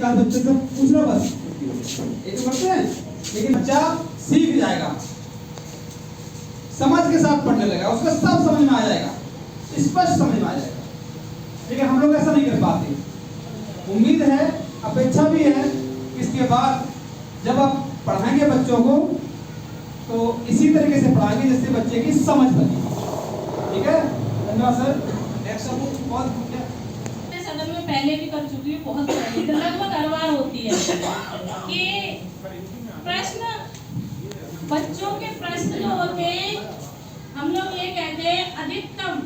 एकाध बच्चे से पूछ लो बस, ये तो करते हैं, लेकिन बच्चा सीख जाएगा, समझ के साथ पढ़ने लगेगा, उसका सब समझ में आ जाएगा, स्पष्ट समझ में आ जाएगा। लेकिन हम लोग ऐसा नहीं कर पाते। उम्मीद है, अपेक्षा भी है कि इसके बाद जब आप पढ़ाएंगे बच्चों को तो इसी तरीके से पढ़ाएंगे जिससे बच्चे की समझ बने। ठीक है, धन्यवाद सर। नेक्स्ट बहुत सदन में पहले भी कर चुकी हूँ, बहुत सारी लगभग हर बार होती है कि प्रश्न, बच्चों के प्रश्न जो होते हैं हम लोग ये कहते हैं अधिकतम,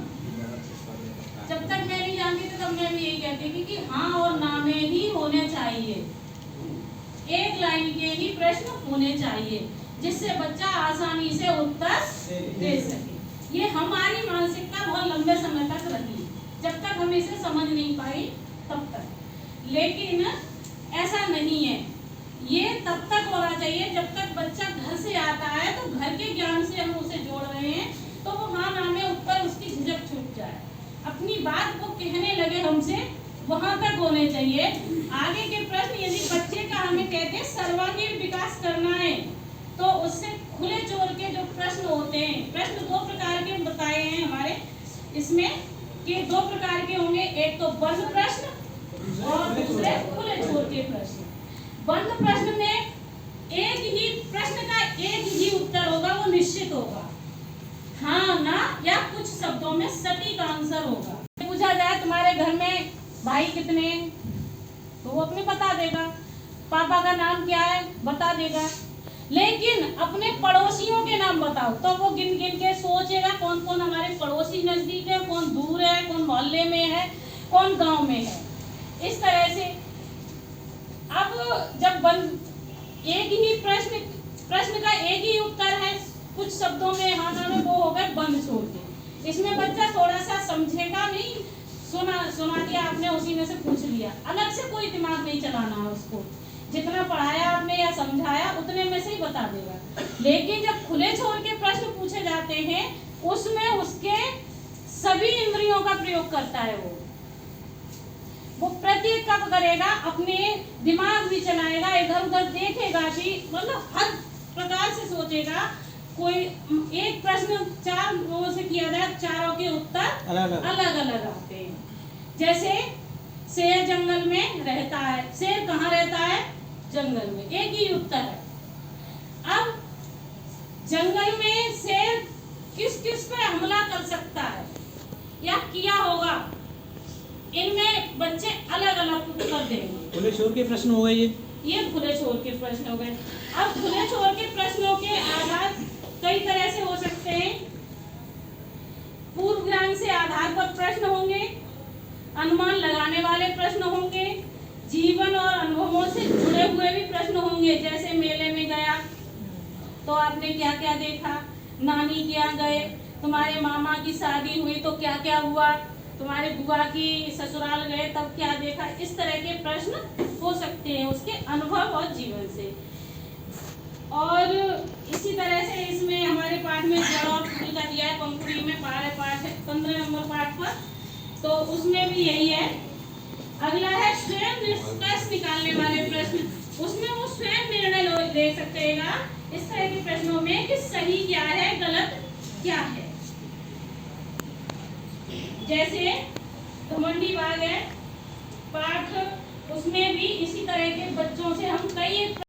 जब तक मैं नहीं जानती थी तब मैं भी यही कहती थी कि हाँ और ना में ही होने चाहिए, एक लाइन के ही प्रश्न होने चाहिए जिससे बच्चा आसानी से उत्तर दे सके। ये हमारी मानसिकता बहुत लंबे समय तक रही, जब तक हम इसे समझ नहीं पाई तब तक। लेकिन ऐसा नहीं है, ये तब तक होना चाहिए जब तक बच्चा घर से आता है तो घर के ज्ञान से हम उसे जोड़ रहे हैं तो वो हाँ ना में उत्तर उसकी झिझक छूट जाए, अपनी बात वो कहने लगे हमसे, वहां तक होने चाहिए। आगे के प्रश्न यदि बच्चे का हमें कहते हैं सर्वांगीण विकास करना है तो उससे खुले चोर के जो प्रश्न होते हैं, प्रश्न दो प्रकार के बताए हैं हमारे इसमें कि दो प्रकार के होंगे, एक तो बंद प्रश्न और दूसरे खुले चोर के प्रश्न। बंद प्रश्न में एक ही प्रश्न का एक ही उत्तर होगा, वो निश्चित होगा, हाँ ना या कुछ शब्दों में सटीक आंसर होगा। पूछा जाए तुम्हारे घर में भाई कितने हैं तो वो अपने बता देगा, पापा का नाम क्या है बता देगा, लेकिन अपने पड़ोसियों के नाम बताओ तो वो गिन गिन के सोचेगा कौन कौन हमारे पड़ोसी नजदीक है, कौन दूर है, कौन मोहल्ले में है, कौन गांव में है। इस तरह से अब जब एक ही प्रश्न का एक ही उत्तर है, कुछ शब्दों में हाँ ना में, वो हो गए बंद छोड़ के। इसमें बच्चा थोड़ा सा समझेगा नहीं, सुना दिया आपने उसी में से पूछ लिया, अलग से कोई दिमाग नहीं चलाना है उसको, जितना पढ़ाया आपने या समझाया उतने में से ही बता देगा। लेकिन जब खुले छोर के प्रश्न पूछे जाते हैं उसमें उसके सभी इंद्रियों का प्रयोग करता है, वो प्रत्येक कब करेगा, अपने दिमाग भी चलाएगा, इधर उधर देखेगा भी, मतलब हर प्रकार से सोचेगा। कोई एक प्रश्न चार लोगों से किया जाए, चारों के उत्तर अलग अलग आते हैं। जैसे शेर जंगल में रहता है, शेर कहाँ रहता है, जंगल में, एक ही उत्तर है। अब जंगल में शेर किस किस पे हमला कर सकता है या किया होगा, इनमें बच्चे अलग अलग उत्तर देंगे। खुले छोर के प्रश्न हो गए, ये खुले छोर के प्रश्न हो गए। अब खुले छोर के प्रश्नों के आधार कई तरह से हो सकते हैं। पूर्व ज्ञान से आधार पर प्रश्न होंगे, अनुमान लगाने वाले प्रश्न होंगे, जीवन और अनुभवों से जुड़े हुए भी प्रश्न होंगे। जैसे मेले में गया तो आपने क्या क्या देखा, नानी क्या गए, तुम्हारे मामा की शादी हुई तो क्या क्या हुआ, तुम्हारे बुआ की ससुराल गए तब क्या देखा। इस तरह के प्रश्न हो सकते हैं उसके अनुभव और जीवन से। और इसी तरह से इसमें हमारे पाठ में जड़ और फूल का दिया है, पंखुड़ी में 12 पाठ है, 15 नंबर पाठ पर, तो उसमें भी यही है। अगला है स्वयं निष्कर्ष निकालने वाले प्रश्न, उसमें वो स्वयं निर्णय ले सकेगा इस तरह के प्रश्नों में कि सही क्या है, गलत क्या है। जैसे घमंडी बाग है पाठ, उसमें भी इसी तरह के बच्चों से हम कई